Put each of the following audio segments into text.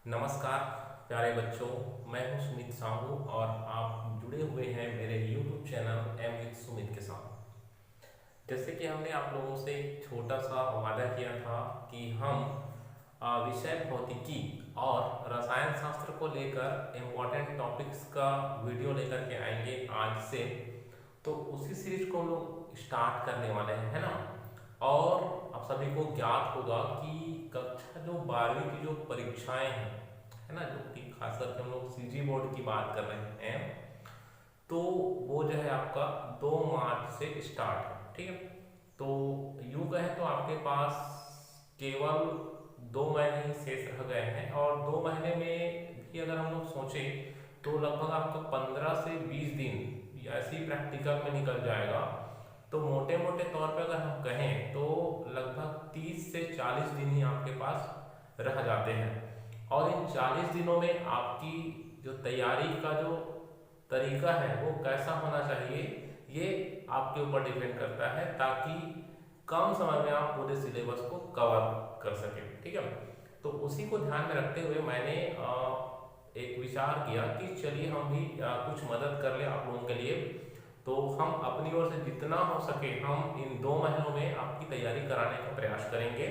नमस्कार प्यारे बच्चों, मैं हूं सुमित साहू और आप जुड़े हुए हैं मेरे YouTube channel M with Sumit के साथ। जैसे कि हमने आप लोगों से एक छोटा सा वादा किया था कि हम विषय भौतिकी और रसायन शास्त्र को लेकर इम्पोर्टेंट टॉपिक्स का वीडियो लेकर के आएंगे आज से। तो उसी सीरीज को हम लोग स्टार्ट करने वाले हैं, है ना। और आप सभी को ज्ञात होगा कि कक्षा जो 12वीं की जो परीक्षाएं हैं, है ना, जो कि खास करके हम लोग सीजी बोर्ड की बात कर रहे हैं, तो वो जो है आपका 2 मार्च से स्टार्ट है। ठीक है, तो यूं कहें तो आपके पास केवल 2 महीने ही शेष रह गए हैं और 2 महीने में भी अगर हम लोग सोचें तो लगभग आपका 15 से 20 दिन ऐसे ही प्रैक्टिकल में निकल जाएगा। तो मोटे मोटे तौर पे अगर हम कहें तो लगभग 30 से 40 दिन ही आपके पास रह जाते हैं और इन 40 दिनों में आपकी जो तैयारी का जो तरीका है वो कैसा होना चाहिए, ये आपके ऊपर डिपेंड करता है, ताकि कम समय में आप पूरे सिलेबस को कवर कर सकें। ठीक है, तो उसी को ध्यान में रखते हुए मैंने एक विचार किया कि चलिए हम भी कुछ मदद कर ले आप लोगों के लिए। तो हम अपनी ओर से जितना हो सके हम इन 2 महीनों में आपकी तैयारी कराने का प्रयास करेंगे।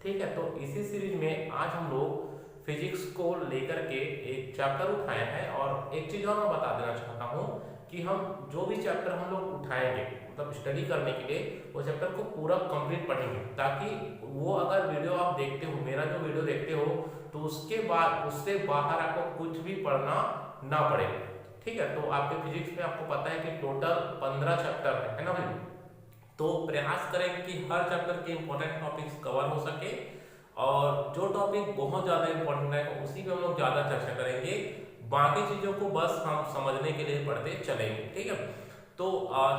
ठीक है, तो इसी सीरीज में आज हम लोग फिजिक्स को लेकर के एक चैप्टर उठाए हैं और एक चीज और मैं बता देना चाहता हूँ कि हम जो भी चैप्टर हम लोग उठाएंगे, मतलब स्टडी करने के लिए वो चैप्टर को पूरा कंप्लीट पढ़ेंगे, ताकि वो अगर वीडियो आप देखते हो, मेरा जो वीडियो देखते हो, तो उसके बाद उससे बाहर आपको कुछ भी पढ़ना ना पड़े। ठीक है, तो आपके फिजिक्स में आपको पता है कि टोटल 15 चैप्टर है ना भाई। तो प्रयास करेंगे कि हर चैप्टर के इंपॉर्टेंट टॉपिक्स कवर हो सके और जो टॉपिक बहुत ज़्यादा इंपॉर्टेंट है उसी पे हम लोग ज़्यादा चर्चा करेंगे, बाकी चीज़ों को बस हम समझने के लिए पढ़ते चलेंगे। ठीक है, तो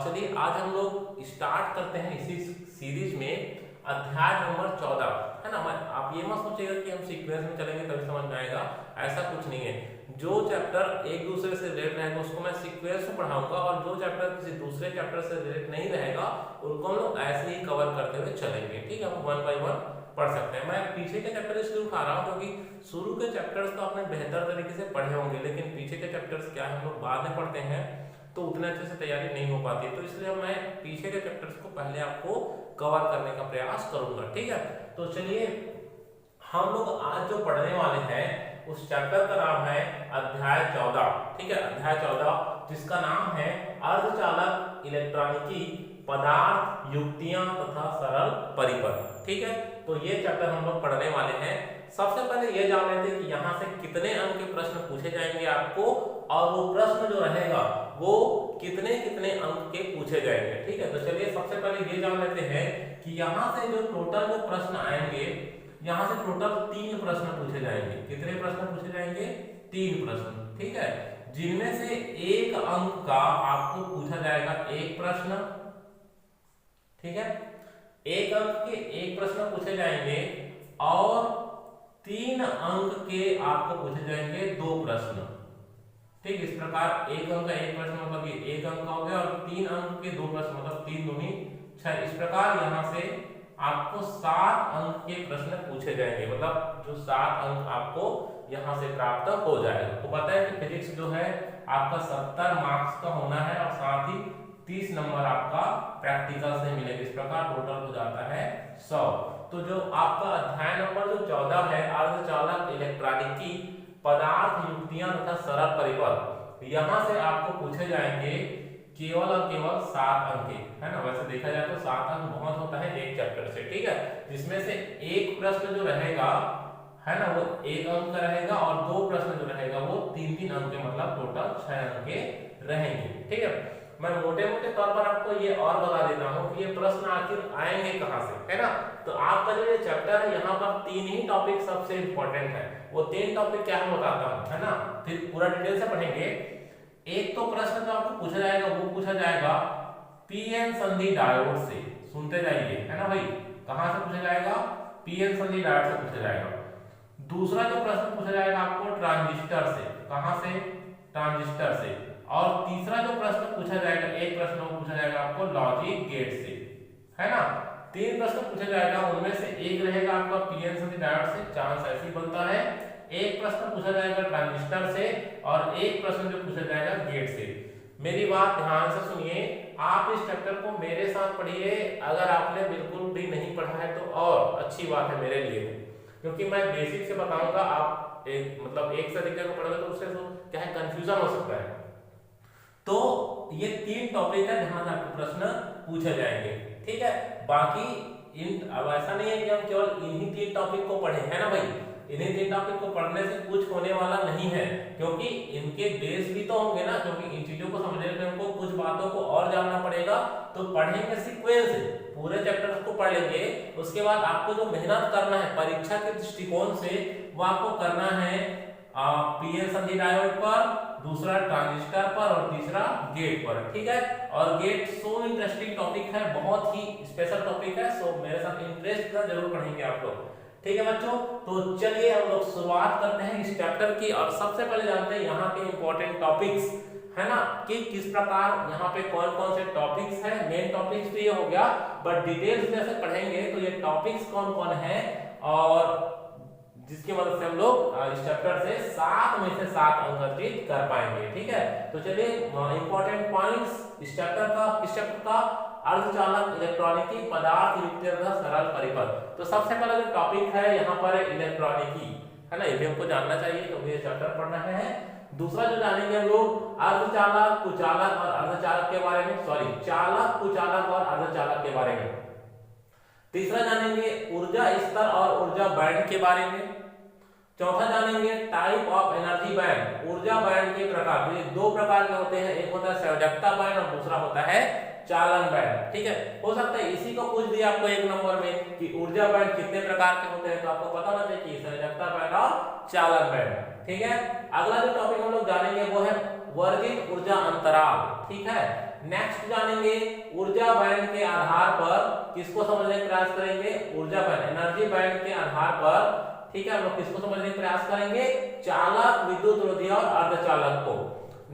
चलिए आज हम लोग स्टार्ट करते हैं इसी सीरीज में अध्याय नंबर 14, है ना। आप ये मत सोचिएगा कि हम सीक्वेंस में चलेंगे तभी समझ में आएगा, ऐसा कुछ नहीं है। जो चैप्टर एक दूसरे से रिलेटेड रहेगा उसको मैं सीक्वेंस में पढ़ाऊंगा और जो चैप्टर किसी दूसरे चैप्टर से रिलेटेड नहीं रहेगा उनको हम लोग ऐसे ही कवर करते हुए चलेंगे। ठीक है, हम 1 बाय 1 पढ़ सकते हैं। मैं पीछे के चैप्टर इसलिए उठा रहा हूँ क्योंकि शुरू के चैप्टर्स तो आपने बेहतर तरीके से पढ़े होंगे, लेकिन पीछे के चैप्टर्स क्या है हम लोग बाद में पढ़ते हैं तो उतने अच्छे से तैयारी नहीं हो पाती है, तो इसलिए मैं पीछे के चैप्टर्स को पहले आपको कवर करने का प्रयास करूंगा। ठीक है, तो चलिए हम लोग आज जो पढ़ने वाले हैं उस चैप्टर का नाम है अध्याय 14। ठीक है, अध्याय 14 जिसका नाम है अर्धचालक इलेक्ट्रॉनिकी पदार्थ युक्तियां तथा सरल परिपथ। ठीक है, तो ये चैप्टर हम लोग पढ़ने वाले हैं। सबसे पहले ये जान लेते हैं कि यहाँ से कितने अंक के प्रश्न पूछे जाएंगे आपको और वो प्रश्न जो रहेगा वो कितने कितने अंक के पूछे जाएंगे। ठीक है, तो चलिए सबसे पहले ये जान लेते हैं कि यहाँ से जो टोटल जो प्रश्न आएंगे, यहाँ से टोटल 3 प्रश्न पूछे जाएंगे। कितने प्रश्न पूछे जाएंगे? 3 प्रश्न। ठीक है, जिनमें से 1 अंक का आपको पूछा जाएगा एक प्रश्न। ठीक है, 1 अंक के 1 प्रश्न पूछे जाएंगे और 3 अंक के आपको पूछे जाएंगे 2 प्रश्न। ठीक, इस प्रकार 1 अंक का 1 प्रश्न मतलब ये 1 अंक का हो गया और 3 अंक के 2 प्रश्न मतलब 3 दूनी 6। इस प्रकार यहाँ से आपको 7 अंक के प्रश्न पूछे जाएंगे, मतलब जो 7 अंक आपको यहाँ से प्राप्त हो जाएगा। तो पता है कि फिजिक्स जो है आपका 70 मार्क्स का होना है और साथ ही 30 नंबर आपका प्रैक्टिकल से मिलेगा। इस प्रकार टोटल हो जाता है 100। तो जो आपका अध्याय नंबर जो 14 है अर्धचालक इलेक्ट्रॉनिकी पदार्थ युक्तियां तथा सरल परिपथ, यहाँ से आपको पूछे जाएंगे केवल और केवल 7 अंक के, है ना। वैसे देखा जाए तो 7 अंक बहुत होता है एक चैप्टर से। ठीक है, जिसमें से एक प्रश्न जो रहेगा, है ना, वो 1 अंक का रहेगा और 2 प्रश्न जो रहेगा वो 3-3 अंक के, मतलब टोटल 6 अंक के रहेंगे। ठीक है, मैं मोटे मोटे तौर पर आपको ये और बता देता हूँ कि ये प्रश्न आखिर आएंगे कहाँ से, है ना। तो आपका जो ये चैप्टर है यहाँ पर 3 ही टॉपिक सबसे इंपॉर्टेंट है। वो 3 टॉपिक क्या है बताता हूँ, है ना, फिर पूरा डिटेल से पढ़ेंगे। एक तो प्रश्न जो आपको पूछा जाएगा वो पूछा जाएगा पीएन संधि डायोड से। सुनते जाइए, है ना भाई, कहाँ से पूछा जाएगा? पीएन संधि डायोड से पूछा जाएगा। दूसरा जो प्रश्न पूछा जाएगा आपको ट्रांजिस्टर से। कहाँ से? ट्रांजिस्टर से। और तीसरा जो प्रश्न पूछा जाएगा, एक प्रश्न वो पूछा जाएगा आपको लॉजिक गेट से, है ना। 3 प्रश्न पूछा जाएगा, उनमें से एक रहेगा आपका पीएन संधि डायोड से, चांस ऐसे ही बनता है। एक प्रश्न पूछा जाएगा ट्रांजिस्टर से और एक प्रश्न जो पूछा जाएगा गेट से। मेरी बात ध्यान से सुनिए, आप इस चैप्टर को मेरे साथ पढ़िए। अगर आपने बिल्कुल भी नहीं पढ़ा है तो और अच्छी बात है मेरे लिए, क्योंकि मैं बेसिक से बताऊंगा। आप एक से अधिक को पढ़ोगे तो उससे तो क्या है, कंफ्यूजन हो सकता है। तो ये 3 टॉपिक है जहां से आपको प्रश्न पूछे जाएंगे, ठीक है। बाकी अब ऐसा नहीं है कि हम केवल इन्हीं 3 टॉपिक को पढ़े, है ना भाई। इन्हीं 3 टॉपिक को पढ़ने से कुछ होने वाला नहीं है, क्योंकि इनके बेस भी तो होंगे ना, क्योंकि इन चीजों को समझने के लिए हमको कुछ बातों को और जानना पड़ेगा। तो पढ़ेंगे सीक्वेंस, पूरे चैप्टर्स को पढ़ लेंगे। उसके बाद आपको जो मेहनत करना है परीक्षा के दृष्टिकोण से, वो आपको करना है पीएन संधि डायोड पर, दूसरा ट्रांजिस्टर पर और तीसरा गेट पर, ठीक है। और गेट सो इंटरेस्टिंग टॉपिक है, बहुत ही स्पेशल टॉपिक है। सो मेरे साथ इंटरेस्ट का जरूर पढ़ेंगे आप लोग, ठीक है बच्चों। तो चलिए हम लोग शुरुआत करते हैं इस चैप्टर की। और सबसे पहले जानते हैं यहाँ के इंपॉर्टेंट टॉपिक्स, है ना, कि किस प्रकार यहाँ पे कौन कौन से टॉपिक्स हैं। मेन टॉपिक्स तो ये हो गया, बट डिटेल्स जैसे पढ़ेंगे तो ये टॉपिक्स कौन कौन है, और जिसकी मदद से हम लोग इस चैप्टर से 7 में से 7 अंक अर्जित कर पाएंगे, ठीक है। तो चलिए इंपॉर्टेंट पॉइंट्स इस चैप्टर का, किस चैप्टर का, अर्धचालक इलेक्ट्रॉनिकी पदार्थ युक्त सरल परिपथ। तो सबसे पहला जो टॉपिक है यहाँ पर इलेक्ट्रॉनिकी, है ना, ये भी हमको जानना चाहिए क्योंकि ये चैप्टर पढ़ना है। दूसरा जो जानेंगे हम लोग अर्धचालक, कुचालक और अर्धचालक के बारे में, सॉरी चालक, कुचालक और अर्धचालक के बारे में। तीसरा जानेंगे ऊर्जा स्तर और ऊर्जा बैंड के बारे में। चौथा जानेंगे टाइप ऑफ एनर्जी बैंड, ऊर्जा बैंड के प्रकार। ये 2 प्रकार के होते हैं, एक होता है संयोजकता बैंड और दूसरा होता है चालन बैंड, ठीक है। हो सकता है इसी को पूछ दिया आपको 1 नंबर में कि ऊर्जा बैंड कितने प्रकार के होते हैं, तो आपको पता होना चाहिए कि संयोजकता बैंड और चालन बैंड, ठीक है। अगला जो टॉपिक हम लोग जानेंगे वो है वर्जित ऊर्जा अंतराल, ठीक है। नेक्स्ट जानेंगे ऊर्जा बैंड के आधार पर, किसको समझने का प्रयास करेंगे, ऊर्जा बैंड एनर्जी बैंड के आधार पर, ठीक है। हम लोग किसको समझने का प्रयास करेंगे, चालक, विद्युत रोधी और अर्धचालक को।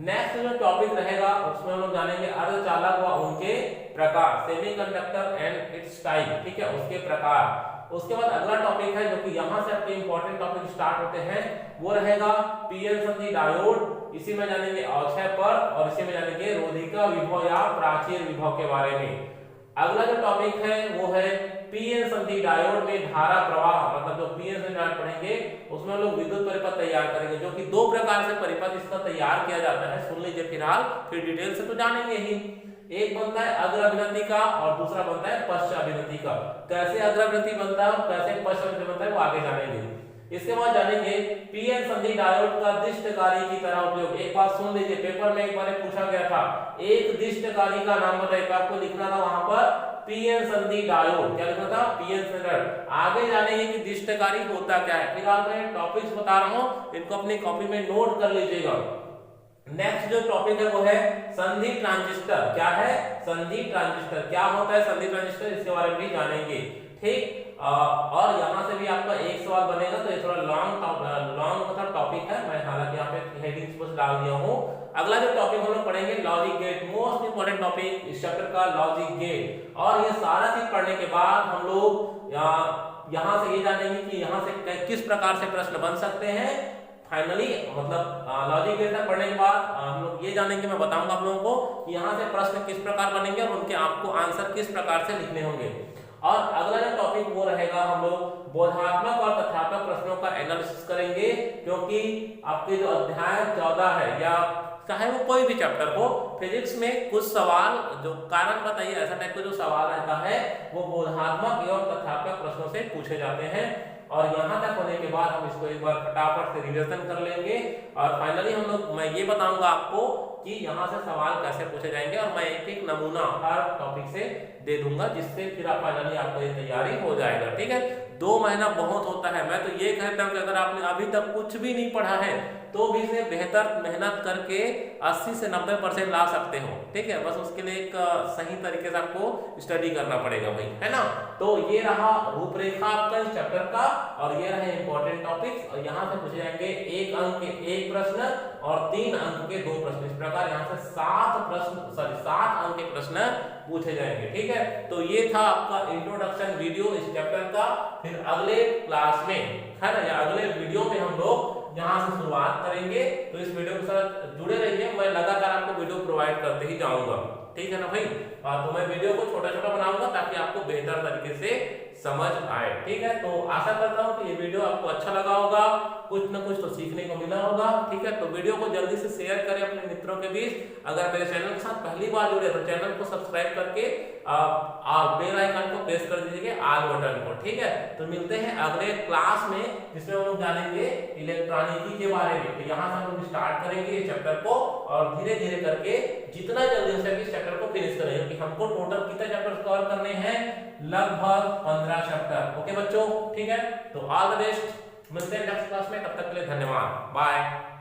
नेक्स्ट जो टॉपिक रहेगा उसमें हम लोग जानेंगे अर्धचालक व उनके प्रकार, सेमीकंडक्टर एंड इट्स टाइप, ठीक है, उसके प्रकार। उसके बाद अगला टॉपिक है जो कि यहाँ से आपके इंपॉर्टेंट टॉपिक स्टार्ट होते हैं, वो रहेगा पीएन संधि डायोड। इसी में जानेंगे अक्षय पर और इसी में जानेंगे रोधिका विभव या प्राचीर विभव के बारे में। अगला जो टॉपिक है वो है पीएन संधि डायोड में धारा प्रवाह, मतलब जो पीएन संधि डायोड पढ़ेंगे उसमें लोग विद्युत परिपथ तैयार करेंगे, जो कि 2 प्रकार से परिपथ इसका तैयार किया जाता है। सुन लीजिए फिलहाल, फिर डिटेल से तो जानेंगे ही। एक बनता है अग्र अभिनति का और दूसरा बनता है पश्च अभिनति का। कैसे अग्र अभिनति बनता है और कैसे पश्च अभिनति बनता है वो आगे जानेंगे। इसके बाद जानेंगे पीएन संधि डायोड का दिष्टकारी की तरह उपयोग। एक बात सुन लीजिए, पेपर में एक बार पूछा गया था, एक दिष्टकारी का नाम बताइए, आपको लिखना था वहां पर पीएन संधि डायोड, क्या लिखना था, पीएन संधि डायोड। आगे जानेंगे कि दिष्टकारी होता क्या है। फिलहाल मैं टॉपिक्स बता रहा हूं, इनको अपनी कॉपी में नोट कर लीजिएगा। नेक्स्ट जो टॉपिक है वो है संधि ट्रांजिस्टर। क्या है, संधि ट्रांजिस्टर, क्या होता है संधि ट्रांजिस्टर, इसके बारे में भी जानेंगे, ठीक। और यहाँ से भी आपका एक सवाल बनेगा, तो ये थोड़ा लॉन्ग मतलब टॉपिक है, मैं हालांकि यहाँ पे हेडिंग्स बस डाल दिया हूँ। अगला जो टॉपिक हम लोग पढ़ेंगे logic gate, most important topic इस चैप्टर का लॉजिक गेट। और ये सारा चीज पढ़ने के बाद हम लोग यहाँ से ये जानेंगे कि यहाँ से किस प्रकार से प्रश्न बन सकते हैं। फाइनली मतलब लॉजिक गेट तक पढ़ने के बाद हम लोग ये जानेंगे, मैं बताऊंगा आप लोगों को कि यहाँ से प्रश्न किस प्रकार बनेंगे और उनके आपको आंसर किस प्रकार से लिखने होंगे। और अगला जो टॉपिक वो रहेगा, हम लोग बोधात्मक और तथ्यात्मक प्रश्नों का एनालिसिस करेंगे, क्योंकि आपके जो अध्याय 14 है या चाहे वो कोई भी चैप्टर हो, फिजिक्स में कुछ सवाल जो कारण बताइए ऐसा टाइप का जो सवाल रहता है वो बोधात्मक एवं तथ्यात्मक प्रश्नों से पूछे जाते हैं। और यहाँ तक होने के बाद हम इसको एक बार फटाफट से रिवीजन कर लेंगे और फाइनली हम लोग मैं ये बताऊंगा आपको कि यहाँ से सवाल कैसे पूछे जाएंगे और मैं एक एक नमूना हर टॉपिक से दे दूंगा, जिससे फिर फाइनली आपको ये तैयारी हो जाएगा, ठीक है। 2 महीना बहुत होता है। मैं तो ये कहता हूँ कि अगर आपने अभी तक कुछ भी नहीं पढ़ा है तो भी इसे बेहतर मेहनत करके 80 से 90% ला सकते हो। ठीक है, बस उसके लिए एक सही तरीके से आपको स्टडी करना पड़ेगा भाई, है ना। तो ये रहा रूपरेखा आपका इस चैप्टर का, और ये रहे इंपॉर्टेंट टॉपिक्स, और यहाँ से पूछे जाएंगे 1 अंक के 1 प्रश्न और 3 अंक के 2 प्रश्न। इस प्रकार यहाँ से 7 अंक के प्रश्न पूछे जाएंगे। ठीक है, तो ये था आपका इंट्रोडक्शन वीडियो इस चैप्टर का। फिर अगले क्लास में, है ना, या अगले वीडियो में हम लोग यहाँ से शुरुआत करेंगे। तो इस वीडियो के साथ जुड़े रहिए, मैं लगातार आपको वीडियो प्रोवाइड करते ही जाऊंगा। ठीक है ना भाई। तो मैं वीडियो को छोटा छोटा बनाऊंगा ताकि आपको बेहतर तरीके से समझ आए। ठीक है, तो आशा करता हूँ कि ये वीडियो आपको अच्छा लगा होगा, कुछ ना कुछ तो सीखने को मिला होगा। ठीक है, तो वीडियो को जल्दी से शेयर करें अपने मित्रों के बीच। अगर मेरे चैनल के साथ पहली बार जुड़े तो चैनल को सब्सक्राइब करके बेल आइकन को प्रेस कर दीजिएगा, ऑल बटन को। ठीक है, तो मिलते हैं अगले क्लास में, जिसमें हम लोग जानेंगे इलेक्ट्रॉनिकी के बारे में। तो यहाँ से हम लोग स्टार्ट करेंगे ये चैप्टर को, और धीरे धीरे करके जितना जल्दी हो सके इस चैप्टर को फिनिश करेंगे, क्योंकि हमको टोटल कितने चैप्टर कवर करने हैं, लगभग 15 चैप्टर। ओके बच्चों, ठीक है, तो ऑल द बेस्ट, मिलते हैं नेक्स्ट क्लास में। तब तक के लिए धन्यवाद, बाय।